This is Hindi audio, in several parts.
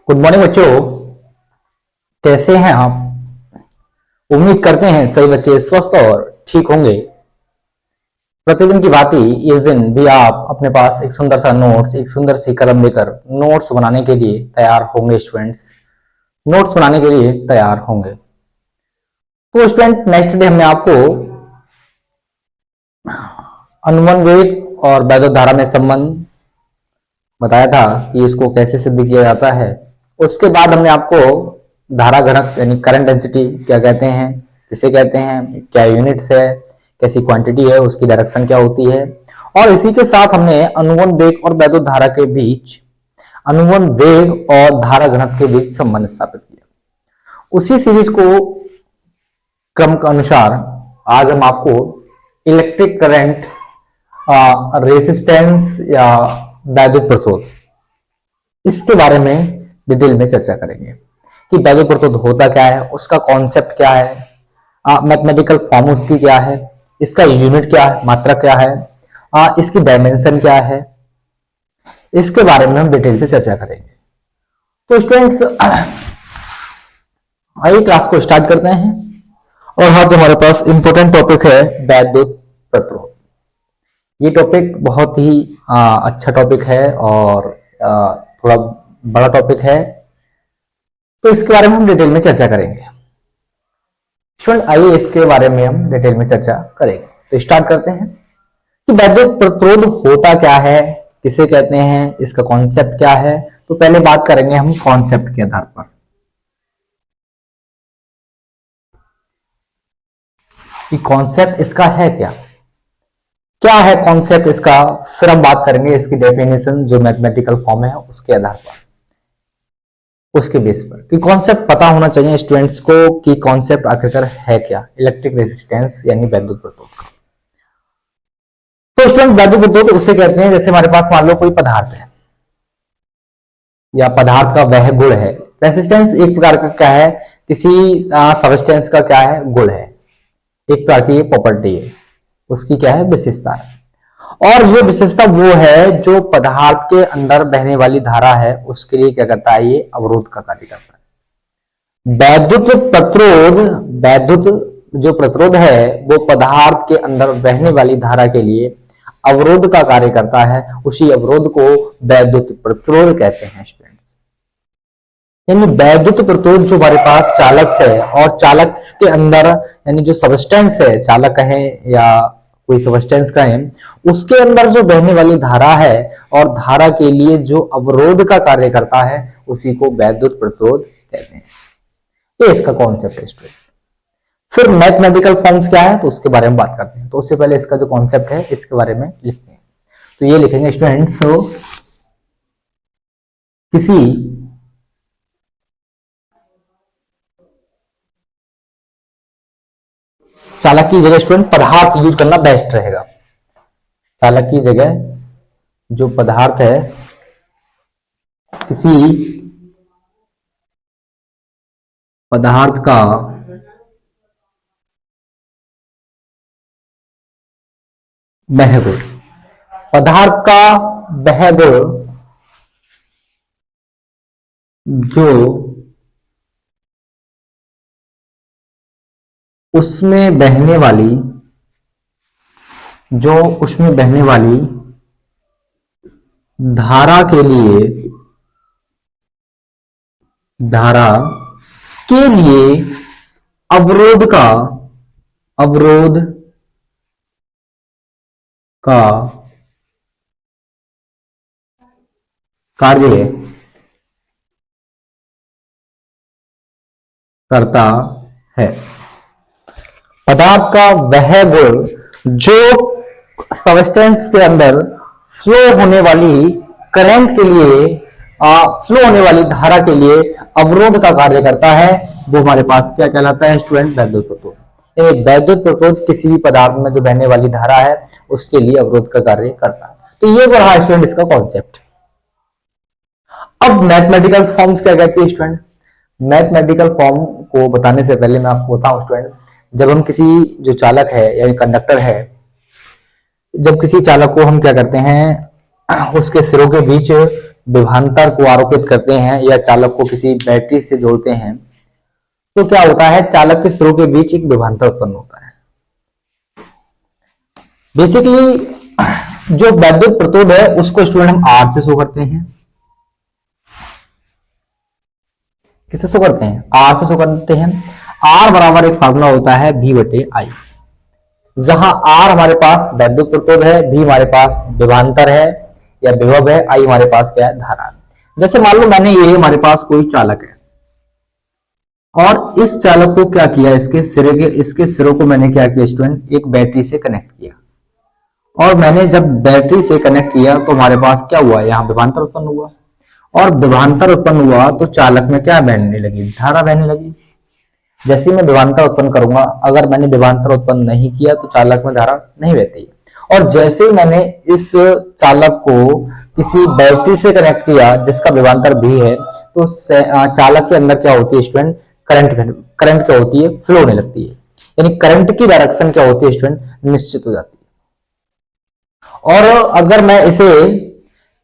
गुड मॉर्निंग बच्चों, कैसे हैं आप? उम्मीद करते हैं सभी बच्चे स्वस्थ और ठीक होंगे। प्रतिदिन की भांति इस दिन भी आप अपने पास एक सुंदर सा नोट्स, एक सुंदर सी कलम लेकर नोट्स बनाने के लिए तैयार होंगे। स्टूडेंट्स नोट्स बनाने के लिए तैयार होंगे। तो स्टूडेंट, नेक्स्ट डे हमने आपको अनुमान वेग और वैद्युतधारा में संबंध बताया था कि इसको कैसे सिद्ध किया जाता है। उसके बाद हमने आपको धारा घनत्व यानी करंट डेंसिटी क्या कहते हैं, किसे कहते हैं, क्या यूनिट्स है, कैसी क्वांटिटी है, उसकी डायरेक्शन क्या होती है, और इसी के साथ हमने अनुवन वेग और वैद्युत धारा के बीच, अनुवन वेग और धारा घनत्व के बीच संबंध स्थापित किया। उसी सीरीज को क्रम के अनुसार आज हम आपको इलेक्ट्रिक करंट, रेजिस्टेंस या वैद्युत प्रतिरोध, इसके बारे में डिटेल में चर्चा करेंगे कि वैद्युत प्रतिरोध होता क्या है, उसका कॉन्सेप्ट क्या है, मैथमेटिकल फॉर्म उसकी क्या है, इसका यूनिट क्या है, मात्रा क्या है, इसकी डायमेंशन क्या है, इसके बारे में हम डिटेल से चर्चा करेंगे। तो स्टूडेंट्स, आइए क्लास को स्टार्ट करते हैं। और आज हमारे पास इंपॉर्टेंट टॉपिक है वैद्युत प्रतिरोध। ये टॉपिक बहुत ही अच्छा टॉपिक है और थोड़ा बड़ा टॉपिक है, तो इसके बारे में हम डिटेल में चर्चा करेंगे। स्टूडेंट, आइए इसके बारे में हम डिटेल में चर्चा करेंगे। तो स्टार्ट करते हैं कि वैद्युत प्रतिरोध होता क्या है, किसे कहते हैं, इसका कॉन्सेप्ट क्या है। तो पहले बात करेंगे हम कॉन्सेप्ट के आधार पर कि कॉन्सेप्ट इसका है क्या, क्या है कॉन्सेप्ट इसका। फिर हम बात करेंगे इसकी डेफिनेशन, जो मैथमेटिकल फॉर्म है उसके आधार पर, उसके बेस पर कि कॉन्सेप्ट पता होना चाहिए स्टूडेंट्स को कि कॉन्सेप्ट आखिरकार है क्या, इलेक्ट्रिक रेजिस्टेंस यानी वैद्युत प्रतिरोध का। तो स्टूडेंट, वैद्युत प्रतिरोध उसे कहते हैं जैसे हमारे पास मान लो कोई पदार्थ है या पदार्थ का वह गुण है। रेजिस्टेंस एक प्रकार का क्या है, किसी सबस्टेंस का क्या है, गुण है, एक प्रकार की प्रॉपर्टी है, उसकी क्या है, विशेषता है। और ये विशेषता वो है जो पदार्थ के अंदर बहने वाली धारा है उसके लिए क्या करता है, ये अवरोध का कार्य करता है। वैद्युत प्रतिरोध, वैद्युत जो प्रतिरोध है वो पदार्थ के अंदर बहने वाली धारा के लिए अवरोध का कार्य करता है। उसी अवरोध को वैद्युत प्रतिरोध कहते हैं स्टूडेंट्स। यानी वैद्युत प्रतिरोध जो हमारे पास चालक है और चालक के अंदर यानी जो सबस्टेंस है, चालक है या कोई सबस्टेंस का है, उसके अंदर जो बहने वाली धारा है और धारा के लिए जो अवरोध का कार्य करता है उसी को वैद्युत प्रतिरोध कहते हैं। ये इसका कॉन्सेप्ट है स्टूडेंट। फिर मैथमेटिकल फॉर्म्स क्या है तो उसके बारे में बात करते हैं। तो उससे पहले इसका जो कॉन्सेप्ट है इसके बारे में लिखते हैं। तो ये लिखेंगे स्टूडेंट, सो किसी चालक की जगह स्टूडेंट पदार्थ यूज करना बेस्ट रहेगा। चालक की जगह जो पदार्थ है, किसी पदार्थ का वह गुण, पदार्थ का वह गुण जो उसमें बहने वाली, जो उसमें बहने वाली धारा के लिए, धारा के लिए अवरोध का, अवरोध का कार्य करता है। पदार्थ का वह गुण जो सबस्टेंस के अंदर फ्लो होने वाली करंट के लिए, फ्लो होने वाली धारा के लिए अवरोध का कार्य करता है, वो हमारे पास क्या कहलाता है स्टूडेंट, वैद्युत प्रतिरोध। यानी वैद्युत प्रतिरोध किसी भी पदार्थ में जो बहने वाली धारा है उसके लिए अवरोध का कार्य करता है। तो ये रहा स्टूडेंट इसका कॉन्सेप्ट। अब मैथमेटिकल फॉर्म्स क्या कहती है स्टूडेंट। मैथमेटिकल फॉर्म को बताने से पहले मैं आपको बताऊं स्टूडेंट, जब हम किसी जो चालक है या कंडक्टर है, जब किसी चालक को हम क्या करते हैं, उसके सिरों के बीच विभवांतर को आरोपित करते हैं या चालक को किसी बैटरी से जोड़ते हैं, तो क्या होता है, चालक के सिरों के बीच एक विभवांतर उत्पन्न होता है। बेसिकली जो वैद्युत प्रतिरोध है उसको स्टूडेंट हम आर से शो करते हैं। किससे शो करते हैं? आर से शो करते हैं। आर बराबर एक फार्मूला होता है V बटे आई, जहां आर हमारे पास वैद्युत प्रतिरोध है, V हमारे पास विभवांतर है या विभव है, आई हमारे पास क्या है, धारा। जैसे मान लो मैंने ये हमारे पास कोई चालक है और इस चालक को क्या किया, इसके सिरों को मैंने क्या किया स्टूडेंट, एक बैटरी से कनेक्ट किया। और मैंने जब बैटरी से कनेक्ट किया तो हमारे पास क्या हुआ, यहाँ विभवांतर उत्पन्न हुआ। और विभवांतर उत्पन्न हुआ तो चालक में क्या बहने लगी, धारा बहने लगी। जैसे ही मैं विभवांतर उत्पन्न करूंगा, अगर मैंने विभवांतर उत्पन्न नहीं किया तो चालक में धारा नहीं बहती है। और जैसे ही मैंने इस चालक को किसी बैटरी से कनेक्ट किया जिसका विभवांतर भी है, तो चालक के अंदर क्या होती है स्टूडेंट, करंट क्या होती है, फ्लो होने लगती है। यानी करंट की डायरेक्शन क्या होती है स्टूडेंट, निश्चित हो जाती है। और अगर मैं इसे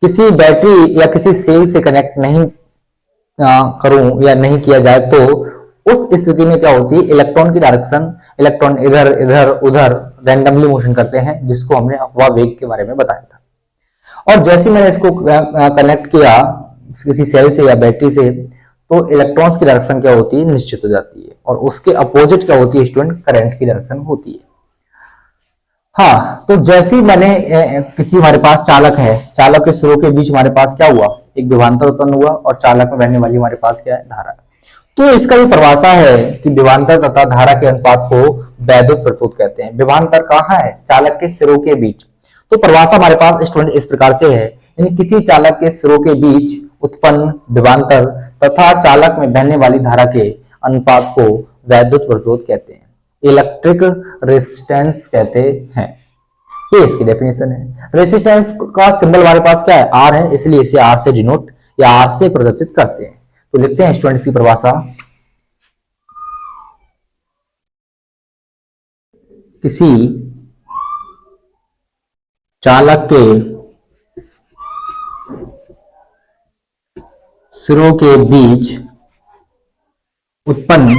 किसी बैटरी या किसी सेल से कनेक्ट नहीं करूं या नहीं किया जाए, तो उस स्थिति में क्या होती है, इलेक्ट्रॉन की डायरेक्शन, इलेक्ट्रॉन इधर इधर उधर रैंडमली मोशन करते हैं, जिसको हमने अफवाह वेग के बारे में बताया था। और जैसे मैंने इसको कनेक्ट किया किसी सेल से या बैटरी से, तो इलेक्ट्रॉन्स की डायरेक्शन क्या होती है, निश्चित हो जाती है। और उसके अपोजिट क्या होती है स्टूडेंट, करंट की डायरेक्शन होती है। हाँ, तो जैसे ही मैंने किसी हमारे पास चालक है, चालक के सिरों के बीच हमारे पास क्या हुआ, एक विभवांतर उत्पन्न हुआ और चालक में बहने वाली हमारे पास क्या है, धारा। तो इसका भी परिभाषा है कि विभवांतर तथा धारा के अनुपात को वैद्युत प्रतिरोध कहते हैं। विभवांतर कहाँ है, चालक के सिरों के बीच। तो परिभाषा हमारे पास स्टूडेंट इस प्रकार से है, यानी किसी चालक के सिरों के बीच उत्पन्न विभवांतर तथा चालक में बहने वाली धारा के अनुपात को वैद्युत प्रतिरोध कहते हैं, इलेक्ट्रिक रेजिस्टेंस कहते हैं। ये इसकी डेफिनेशन है। रेजिस्टेंस का सिंबल हमारे पास क्या है, आर है, इसलिए इसे आर से डिनोट या आर से प्रदर्शित करते हैं। तो लिखते हैं स्टूडेंट्स की परिभाषा, किसी चालक के सिरों के बीच उत्पन्न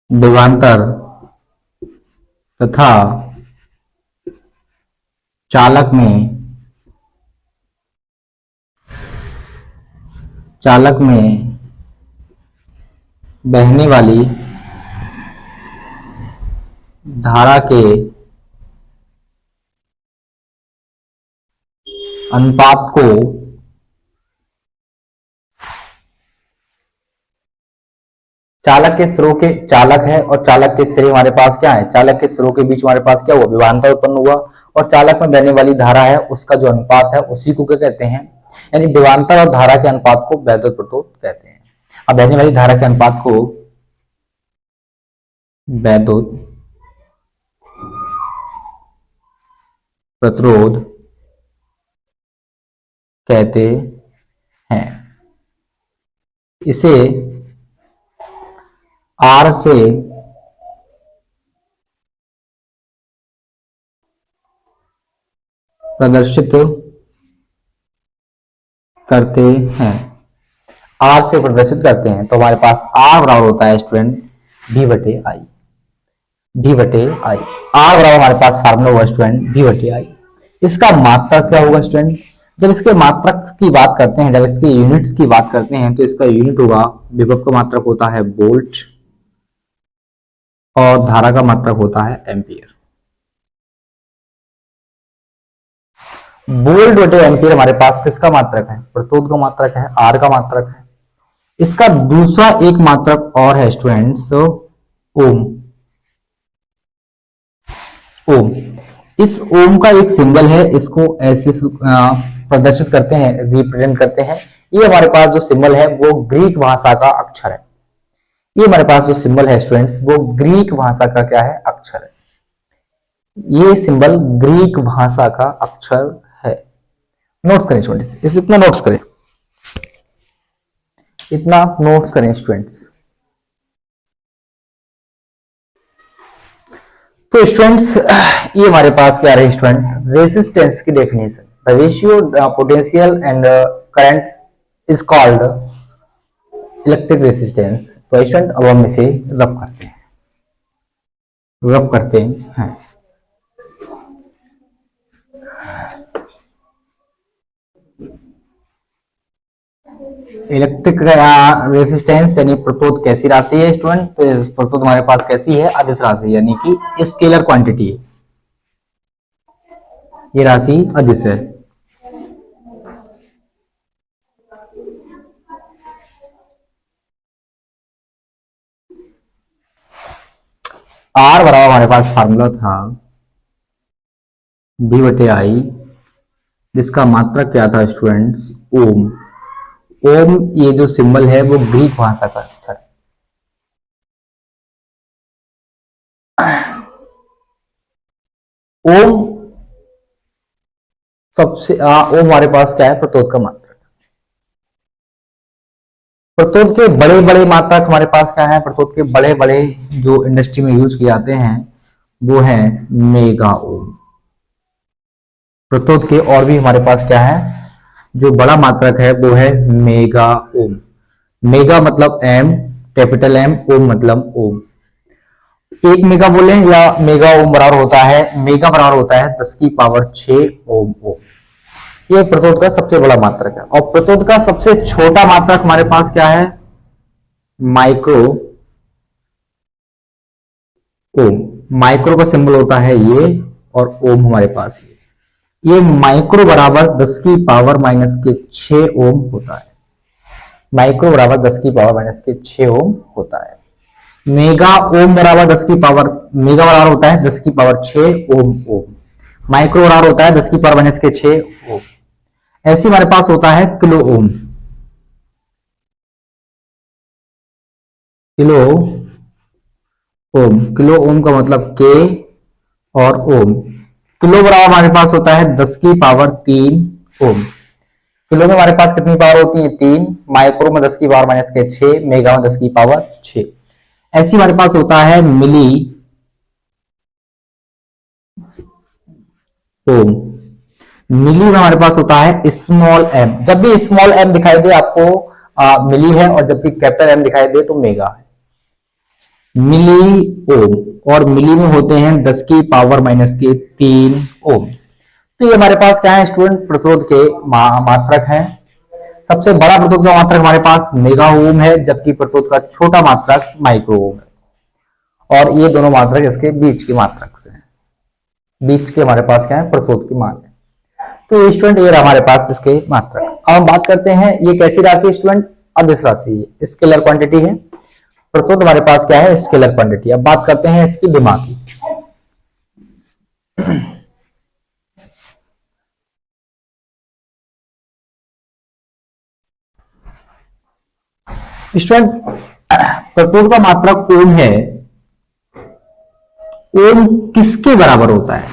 विभवांतर तथा चालक में बहने वाली धारा के अनुपात को चालक के सिरों के, चालक है और चालक के सिरे हमारे पास क्या है, चालक के सिरों के बीच हमारे पास क्या हुआ, विभवांतर उत्पन्न हुआ और चालक में बहने वाली धारा है उसका जो अनुपात है उसी को क्या कहते हैं, यानी विभवांतर और धारा के अनुपात को वैद्युत प्रतिरोध कहते हैं। अब बहने वाली धारा के अनुपात को वैद्युत प्रतिरोध कहते हैं। इसे आर से प्रदर्शित करते हैं, आर से प्रदर्शित करते हैं। तो हमारे पास आर बराबर होता है स्टूडेंट V बटे आई, V बटे आई। आर बराबर हमारे पास फार्मूला होगा स्टूडेंट V बटे आई। इसका मात्रक क्या होगा स्टूडेंट, जब इसके मात्रक की बात करते हैं, जब इसके यूनिट्स की बात करते हैं, तो इसका यूनिट होगा, विभव का मात्रक होता है वोल्ट और धारा का मात्रक होता है एम्पियर। वोल्ट बटे एम्पियर हमारे पास किसका मात्रक है, प्रतिरोध का मात्रक है, आर का मात्रक है। इसका दूसरा एक मात्रक और है स्टूडेंट्स, ओम। ओम, इस ओम का एक सिंबल है, इसको ऐसे प्रदर्शित करते हैं, रिप्रेजेंट करते हैं। ये हमारे पास जो सिंबल है वो ग्रीक भाषा का अक्षर है। ये हमारे पास जो सिंबल है स्टूडेंट्स वो ग्रीक भाषा का क्या है, अक्षर है। ये सिंबल ग्रीक भाषा का अक्षर है। नोट्स करें स्टूडेंट्स, इस इतना नोट्स करें, इतना नोट्स करें स्टूडेंट्स। तो स्टूडेंट्स ये हमारे पास क्या रहे स्टूडेंट, रेसिस्टेंस की definition, the ratio potential and current is called electric resistance. तो स्टूडेंट अब हम इसे रफ करते हैं। इलेक्ट्रिक रेसिस्टेंस यानी प्रतिरोध कैसी राशि है स्टूडेंट, तो प्रतिरोध हमारे पास कैसी है, अदिश राशि यानी कि स्केलर क्वांटिटी है, ये राशि अदिश है। आर बराबर हमारे पास फार्मूला था बी बटे आई, जिसका मात्रक क्या था स्टूडेंट्स, ओम। ओम ये जो सिंबल है वो ग्रीक भाषा का अक्षर, ओम सबसे ओम हमारे पास क्या है, प्रतिरोध का मात्रक। प्रतिरोध के बड़े बड़े मात्रक हमारे पास क्या है, प्रतिरोध के बड़े बड़े जो इंडस्ट्री में यूज किए जाते हैं वो है मेगा ओम। प्रतिरोध के और भी हमारे पास क्या है, जो बड़ा मात्रक है वो है मेगा ओम। मेगा मतलब एम, कैपिटल एम, ओम मतलब ओम। एक मेगा बोले या मेगा ओम बराबर होता है, मेगा बराबर होता है 10 की पावर 6 ओम। ये प्रतिरोध का सबसे बड़ा मात्रक है। और प्रतिरोध का सबसे छोटा मात्रक हमारे पास क्या है, माइक्रो ओम। माइक्रो का सिंबल होता है ये, और ओम हमारे पास ये माइक्रो बराबर 10 की पावर माइनस के 6 ओम होता है। माइक्रो बराबर 10 की पावर माइनस के 6 ओम होता है। मेगा ओम बराबर 10 की पावर, मेगा बराबर होता है 10 की पावर 6 ओम ओम। माइक्रो बराबर होता है 10 की पावर माइनस के 6 ओम। ऐसे हमारे पास होता है kilo ohm. Kilo ohm, kilo ohm का मतलब के और ओम। किलो बराबर हमारे पास होता है 10 की पावर 3 ओम। किलो में हमारे पास कितनी पावर होती है, 3। माइक्रो में 10 की पावर माइनस के 6, मेगा में 10 की पावर 6। ऐसी हमारे पास होता है मिली ओम। मिली में हमारे पास होता है स्मॉल एम। जब भी स्मॉल एम दिखाई दे आपको मिली है, और जब भी कैपिटल एम दिखाई दे तो मेगा है। मिली ओम, और मिली में होते हैं 10 की पावर माइनस के 3 ओम। तो ये हमारे पास क्या है स्टूडेंट, प्रतिरोध के मात्रक हैं। सबसे बड़ा प्रतिरोध का मात्रक हमारे पास मेगा ओम है, जबकि प्रतिरोध का छोटा मात्रक माइक्रो ओम है। और ये दोनों मात्रक इसके बीच के मात्रक से हैं। बीच के हमारे पास क्या है, प्रतिरोध की मान है। तो स्टूडेंट ये हमारे पास इसके मात्रक। अब हम बात करते हैं ये कैसी राशि है स्टूडेंट, अदिश राशि है, स्केलर क्वांटिटी है। प्रतिरोध हमारे पास क्या है, स्केलर क्वांटिटी। अब बात करते हैं इसकी डिमा की। स्टूडेंट प्रतिरोध का मात्रक ओम है। ओम किसके बराबर होता है,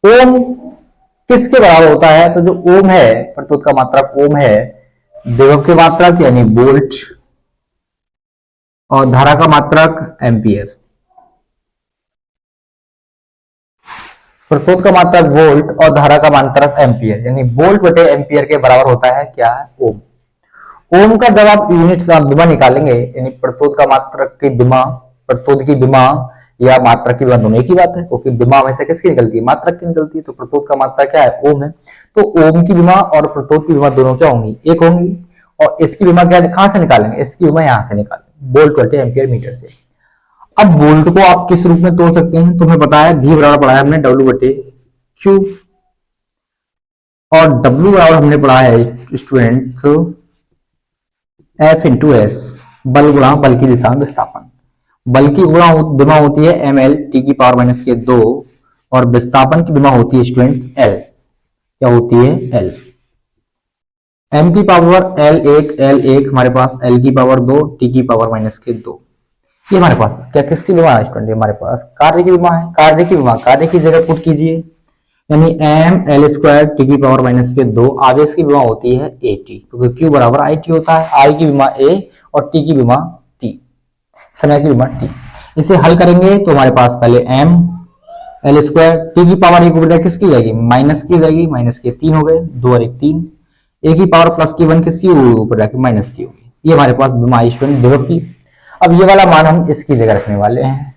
ओम किसके बराबर होता है, तो जो ओम है, प्रतिरोध का मात्रक ओम है, विभव के मात्रक यानी वोल्ट, और धारा का मात्रक एम्पियर। प्रतिरोध का मात्रक वोल्ट और धारा का मात्रक एम्पियर, यानी वोल्ट बटे एम्पियर के बराबर होता है क्या है, ओम। ओम का जब आप यूनिट विमा निकालेंगे, यानी प्रतिरोध का मात्रक की विमा, प्रतिरोध की विमा या मात्रक की विमा दोनों एक ही बात है, क्योंकि विमा हमेशा किसकी निकलती है, मात्रक की निकलती है। तो प्रतिरोध का मात्रक क्या है, ओम है। तो ओम की विमा और प्रतिरोध की विमा दोनों क्या होंगी, एक होंगी। और इसकी विमा क्या, कहां से निकालेंगे, इसकी विमा यहां से निकालेंगे, वोल्ट बटे एम्पियर मीटर से। अब वोल्ट को आप किस रूप में तोड़ सकते हैं, तो हमें बताया V बराबर पढ़ा है हमने डब्ल्यू बटे क्यू, और W बराबर हमने पढ़ा है स्टूडेंट F इंटू एस, बल गुणा बल की दिशा में विस्थापन। बल की गुणा विमा होती है ml t की पावर माइनस के 2, और विस्थापन की विमा होती है स्टूडेंट्स L, क्या होती है L। m की पावर L1 हमारे पास L की पावर 2 t की पावर माइनस के 2। ये हमारे पास क्या किसकी विमा है स्टूडेंट, हमारे पास कार्य की विमा है। कार्य की विमा, कार्य की जगह पुट कीजिए, यानी एम एल स्क्वायर टी की पावर माइनस के 2। आवेश की विमा होती है ए टी, क्योंकि क्यू बराबर आई टी होता है। आई की विमा ए और टी की विमा टी, समय की विमा टी। इसे हल करेंगे तो हमारे पास पहले एम एल स्क्वायर टी की पावर एक ऊपर किसकी जाएगी, माइनस की जाएगी, माइनस के 3 हो गए, 2 और 1 3, ए की पावर प्लस की 1 किसकी ऊपर जाके माइनस की होगी। ये हमारे पास बीमा स्टूडेंट विभव की। अब ये वाला मान हम इसकी जगह रखने वाले हैं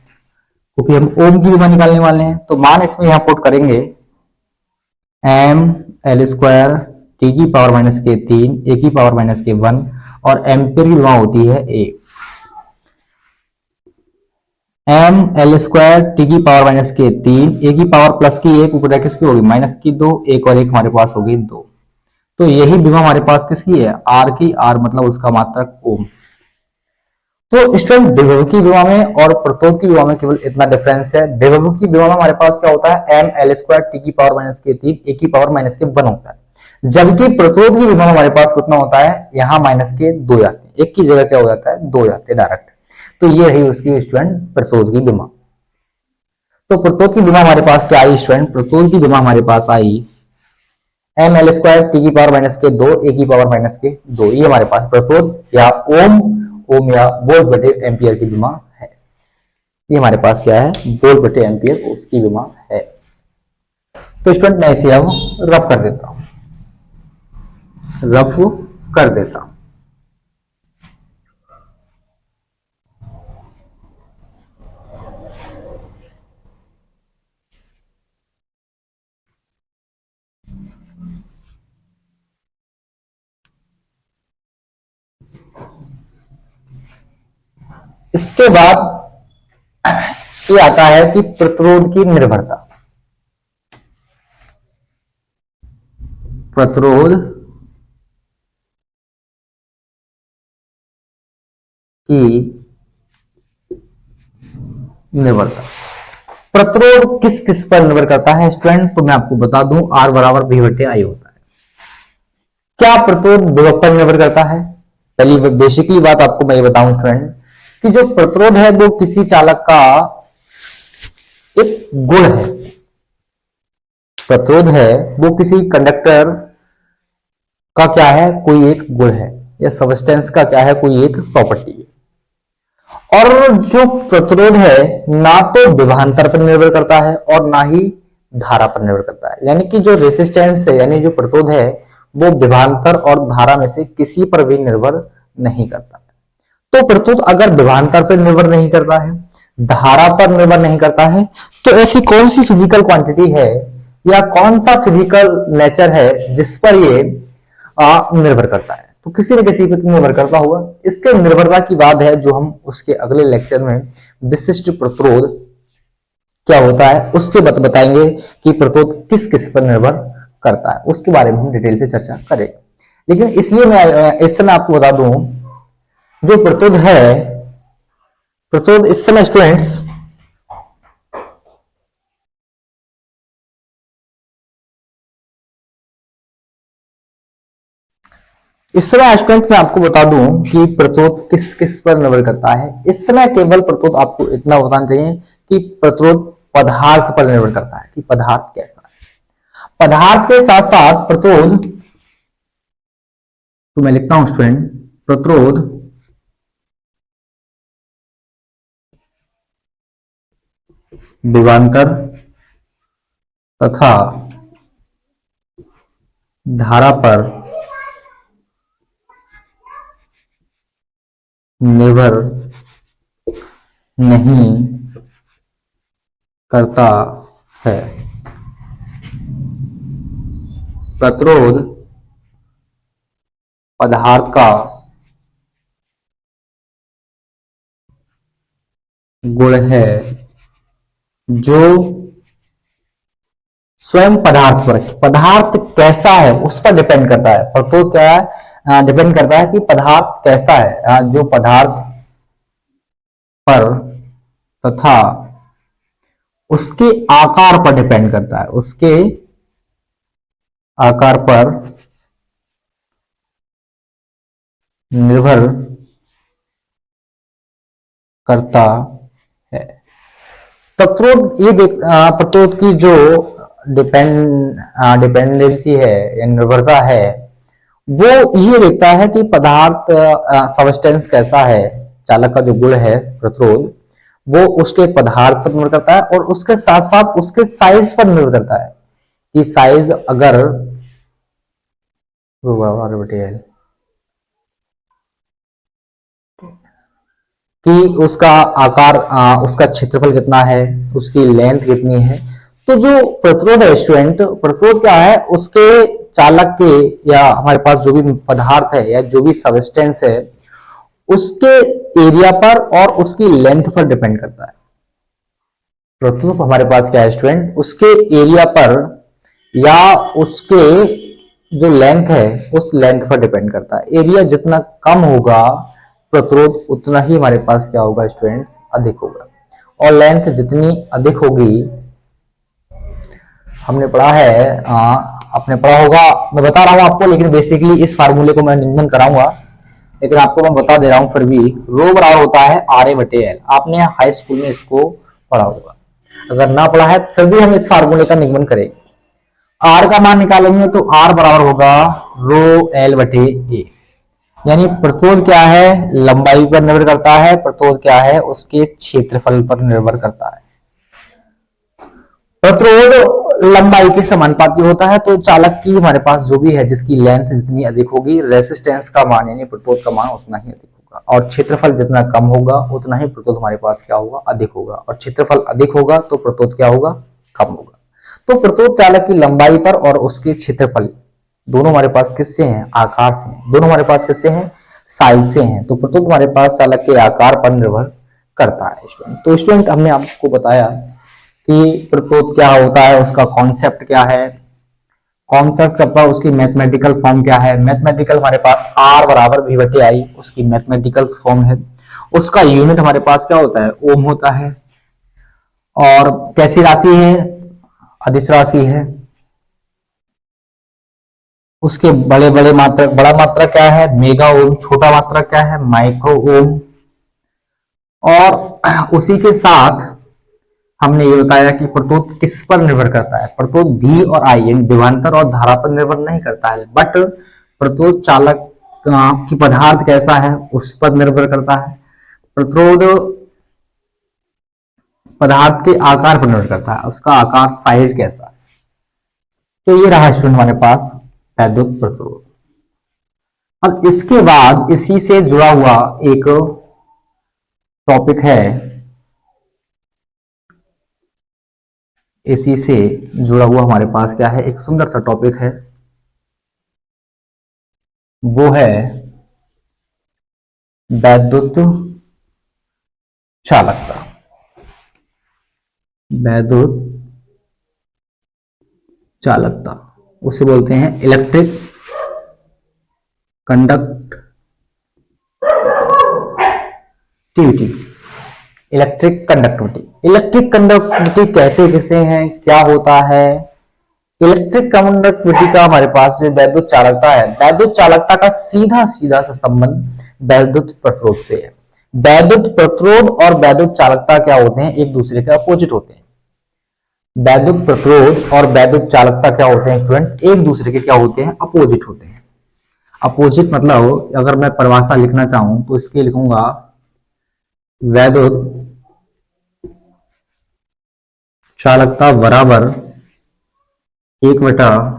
क्योंकि हम ओम की बीमा निकालने वाले हैं। तो मान इसमें यहां पुट करेंगे एम एल स्क्वायर टी की पावर माइनस के 3 ए की पावर माइनस के 1 और एम्पियर की बीमा होती है ए। एम एल स्क्वायर टी की पावर माइनस के 3 ए की पावर प्लस की 1 ऊपर किसकी होगी माइनस की 2, 1 और 1 हमारे पास होगी 2। तो यही विभव हमारे पास किसकी है, आर की। आर मतलब उसका मात्रक ओम। तो स्टूडेंट विभव की विभव में और प्रतिरोध की विभव में केवल इतना डिफरेंस है। विभव की विभव में हमारे पास क्या होता है, एम एल स्क्वायर टी की पावर माइनस के 3 ए की पावर माइनस के 1 होता है, जबकि प्रतिरोध की विभव हमारे पास कितना होता है, यहाँ माइनस के 2 आते हैं, एक की जगह क्या हो जाता है 2 जाते हैं डायरेक्ट। तो ये रही उसकी स्टूडेंट प्रतिरोध की विभव। तो प्रतिरोध की विभव हमारे पास क्या आई स्टूडेंट, प्रतिरोध की विभव हमारे पास I M L square T की पावर माइनस के 2 ए की पावर माइनस के 2। ये हमारे पास प्रतिरोध या ओम या वोल्ट बटे एम्पियर की विमा है। ये हमारे पास क्या है, वोल्ट बटे एम्पियर उसकी विमा है। तो स्टूडेंट मैं इसे अब रफ कर देता हूं, रफ कर देता हूं। इसके बाद ये आता है कि प्रतिरोध की निर्भरता। प्रतिरोध की निर्भरता, प्रतिरोध किस किस पर निर्भर करता है स्टूडेंट, तो मैं आपको बता दूं आर बराबर वी बटे आई होता है। क्या प्रतिरोध विभव पर निर्भर करता है, पहली बेसिकली बात आपको मैं ये बताऊं स्टूडेंट कि जो प्रतिरोध है वो किसी चालक का एक गुण है। प्रतिरोध है वो किसी कंडक्टर का क्या है, कोई एक गुण है, या सबस्टेंस का क्या है, कोई एक प्रॉपर्टी है। और जो प्रतिरोध है ना तो विभवांतर पर निर्भर करता है और ना ही धारा पर निर्भर करता है। यानी कि जो रेसिस्टेंस है यानी जो प्रतिरोध है वो विभवांतर और धारा में से किसी पर भी निर्भर नहीं करता है। तो प्रतिरोध अगर विभवांतर पर निर्भर नहीं करता है, धारा पर निर्भर नहीं करता है, तो ऐसी कौन सी फिजिकल क्वांटिटी है या कौन सा फिजिकल नेचर है जिस पर ये निर्भर करता है, तो किसी न किसी पर निर्भर करता होगा। इसके निर्भरता की बात है जो हम उसके अगले लेक्चर में विशिष्ट प्रतिरोध क्या होता है उसके बताएंगे कि प्रतिरोध किस किस पर निर्भर करता है, उसके बारे में हम डिटेल से चर्चा करेंगे। लेकिन इसलिए मैं इस समय आपको बता दूं जो प्रतिरोध है, प्रतिरोध इस समय स्टूडेंट्स इस समय स्टूडेंट मैं आपको बता दूं कि प्रतिरोध किस किस पर निर्भर करता है। इस समय केवल प्रतिरोध आपको इतना बताना चाहिए कि प्रतिरोध पदार्थ पर निर्भर करता है कि पदार्थ कैसा है। पदार्थ के साथ साथ प्रतिरोध, तो मैं लिखता हूं स्टूडेंट प्रतिरोध विभवांतर तथा धारा पर निर्भर नहीं करता है। प्रतिरोध पदार्थ का गुण है जो स्वयं पदार्थ पर, पदार्थ कैसा है उस पर डिपेंड करता है। प्रतिरोध क्या है, डिपेंड करता है कि पदार्थ कैसा है, जो पदार्थ पर तथा उसके आकार पर डिपेंड करता है, उसके आकार पर निर्भर करता है। प्रतिरोध ये प्रतिरोध की जो डिपेंडेंसी है या निर्भरता है वो ये देखता है कि पदार्थ सबस्टेंस कैसा है, चालक का जो गुण है प्रतिरोध वो उसके पदार्थ पर निर्भर करता है और उसके साथ साथ उसके साइज पर निर्भर करता है कि साइज अगर कि उसका आकार उसका क्षेत्रफल कितना है, उसकी लेंथ कितनी है। तो जो प्रतिरोध है स्टूडेंट, प्रतिरोध क्या है, उसके चालक के या हमारे पास जो भी पदार्थ है या जो भी सबस्टेंस है उसके एरिया पर और उसकी लेंथ पर डिपेंड करता है। प्रतिरोध हमारे पास क्या है स्टूडेंट, उसके एरिया पर या उसके जो लेंथ है उस लेंथ पर डिपेंड करता है। एरिया जितना कम होगा प्रतिरोध उतना ही हमारे पास क्या होगा स्टूडेंट्स, अधिक होगा। और लेंथ जितनी अधिक होगी, हमने पढ़ा है आपने पढ़ा होगा, मैं बता रहा हूं आपको, लेकिन बेसिकली इस फार्मूले को मैं निम्न कराऊंगा, लेकिन आपको मैं बता दे रहा हूं फिर भी। रो बराबर होता है आर ए बटे एल। आपने हाई स्कूल में इसको पढ़ा होगा, अगर ना पढ़ा है फिर भी हम इस फार्मूले का निगमन करेंगे। आर का मान निकालेंगे तो आर बराबर होगा रो एल बटे ए। यानी प्रतिरोध क्या है, लंबाई पर निर्भर करता है, प्रतिरोध क्या है उसके क्षेत्रफल पर निर्भर करता है। प्रतिरोध लंबाई के समानुपाती होता है, तो चालक की हमारे पास जो भी है जिसकी लेंथ जितनी अधिक होगी, रेसिस्टेंस का मान यानी प्रतिरोध का मान उतना ही अधिक होगा। और क्षेत्रफल जितना कम होगा उतना ही प्रतिरोध हमारे पास क्या होगा, अधिक होगा। और क्षेत्रफल अधिक होगा तो प्रतिरोध क्या होगा, कम होगा। तो प्रतिरोध चालक की लंबाई पर और उसके क्षेत्रफल दोनों हमारे पास किससे हैं, आकार से हैं। दोनों हमारे पास किससे हैं, साइज से हैं। तो प्रतिरोध हमारे पास चालक के आकार पर निर्भर करता है स्टूडेंट। तो स्टूडेंट हमने आपको बताया कि प्रतिरोध क्या होता है, उसका कॉन्सेप्ट क्या है, कॉन्सेप्ट का उसकी मैथमेटिकल फॉर्म क्या है। मैथमेटिकल हमारे पास आर बराबर वी बटे आई उसकी मैथमेटिकल फॉर्म है। उसका यूनिट हमारे पास क्या होता है, ओम होता है। और कैसी राशि है, अदिश राशि है। उसके बड़े बड़े मात्रक, बड़ा मात्रक क्या है मेगा ओम, छोटा मात्रक क्या है माइक्रो ओम। और उसी के साथ हमने ये बताया कि प्रतिरोध किस पर निर्भर करता है, प्रतिरोध भी और आई यानी विभवांतर और धारा पर निर्भर नहीं करता है, बट प्रतिरोध चालक की पदार्थ कैसा है उस पर निर्भर करता है। प्रतिरोध पदार्थ के आकार पर निर्भर करता है, उसका आकार साइज कैसा है। तो ये रहा स्टूडेंट हमारे पास वैद्युत प्रतिरोध। अब इसके बाद इसी से जुड़ा हुआ एक टॉपिक है, इसी से जुड़ा हुआ हमारे पास क्या है, एक सुंदर सा टॉपिक है, वो है वैद्युत चालकता। वैद्युत चालकता उसे बोलते हैं electric conductivity. Electric conductivity, electric conductivity कहते किसे हैं, क्या होता है। इलेक्ट्रिक कंडक्टिविटी का हमारे पास जो वैद्युत चालकता है, वैद्युत चालकता का सीधा सीधा सा संबंध वैद्युत प्रतिरोध से है। वैद्युत प्रतिरोध और वैद्युत चालकता क्या होते हैं, एक दूसरे के अपोजिट होते हैं। वैद्युत प्रतिरोध और वैद्युत चालकता क्या होते हैं स्टूडेंट, एक दूसरे के क्या होते हैं, अपोजिट होते हैं। अपोजिट मतलब अगर मैं परिभाषा लिखना चाहूं तो इसके लिखूंगा वैद्युत चालकता बराबर 1/,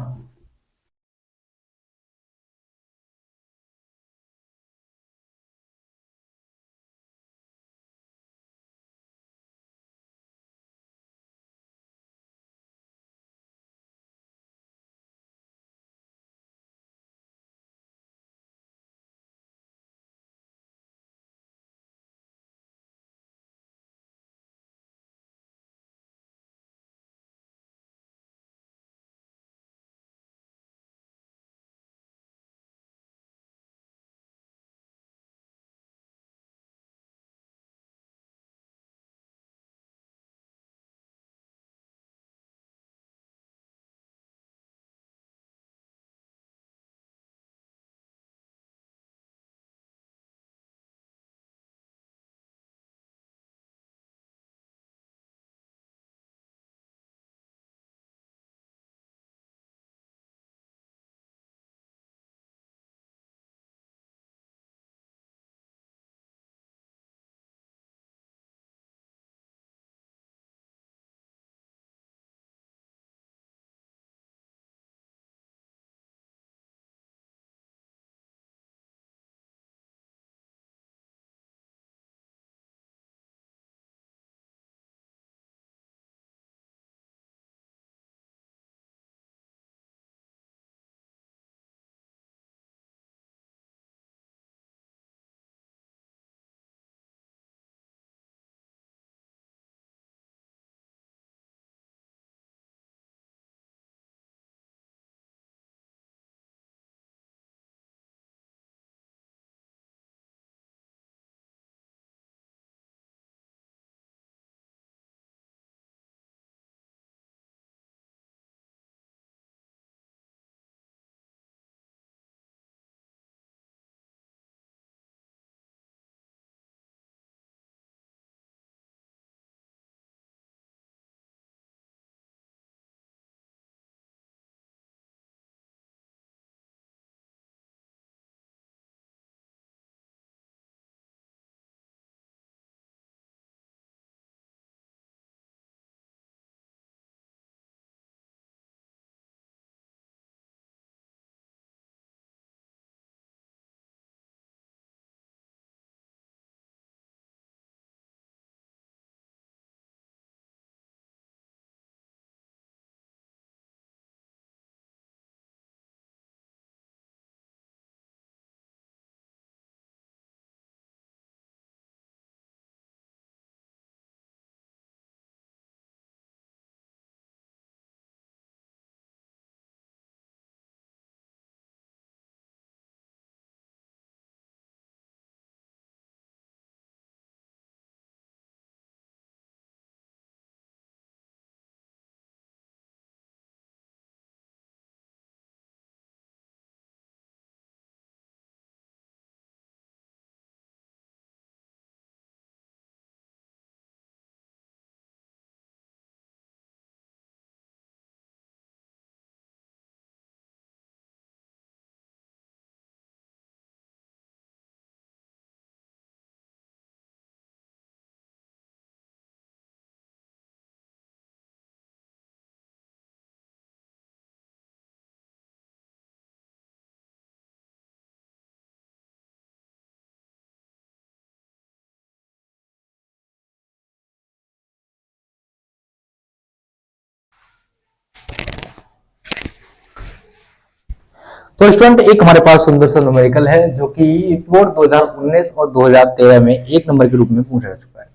तो स्टूडेंट एक हमारे पास सुंदर सा न्यूमेरिकल है जो कि बोर्ड 2019 और 2013 में 1 नंबर के रूप में पूछा जा चुका है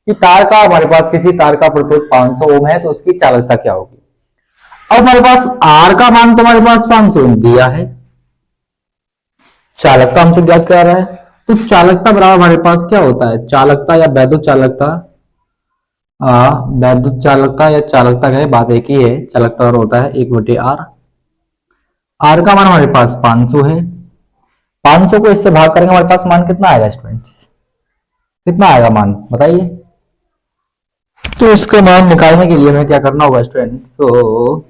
कि तार का हमारे पास किसी तार का प्रतिरोध 500 ओम है तो उसकी चालकता क्या होगी। अब हमारे पास आर का मान तो हमारे पास 500 ओम दिया है, चालकता हमसे ज्ञात करा रहा है, तो चालकता बराबर हमारे पास क्या होता है, चालकता या वैद्युत चालकता, वैद्युत चालकता या चालकता का बात एक ही है, चालकता और होता है 1/R। आर का मान हमारे पास 500 है, 500 को इससे भाग करेंगे हमारे पास मान कितना आएगा स्टूडेंट्स, कितना आएगा मान बताइए। तो इसका मान निकालने के लिए हमें क्या करना होगा स्टूडेंट्स, तो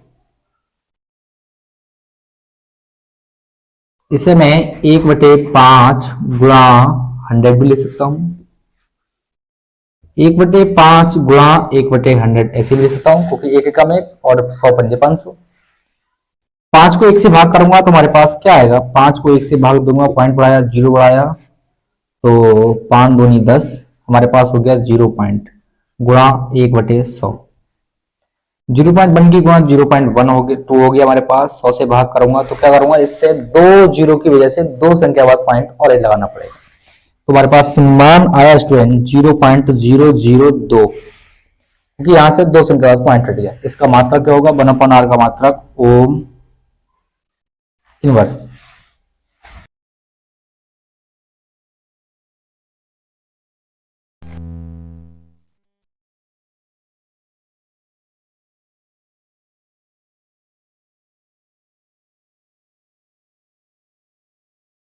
इसे मैं 1/5 गुणा 100 भी ले सकता हूं, 1/5 गुणा 1/100 ऐसे भी ले सकता हूं क्योंकि एक एकम है और 100 पंजे 500। 5 को 1 से भाग करूंगा तो हमारे पास क्या आएगा, 5 को 1 से भाग दूंगा, पॉइंट बढ़ाया 0 बढ़ाया तो 5 दूनी 10, हमारे पास हो गया 0 पॉइंट गुणा 1/100, 0.1 की गुणा 0.1 हो गया, 2 हो गया हमारे पास। 100 से भाग करूंगा तो क्या करूंगा, इससे 2 जीरो की वजह से 2 संख्या बाद पॉइंट और लगाना पड़ेगा, तो हमारे पास मान आया स्टूडेंट 0.002, क्योंकि यहां से 2 संख्या बाद पॉइंट हट गया। इसका मात्रक क्या होगा, 1/R का मात्रक ओम इनवर्स।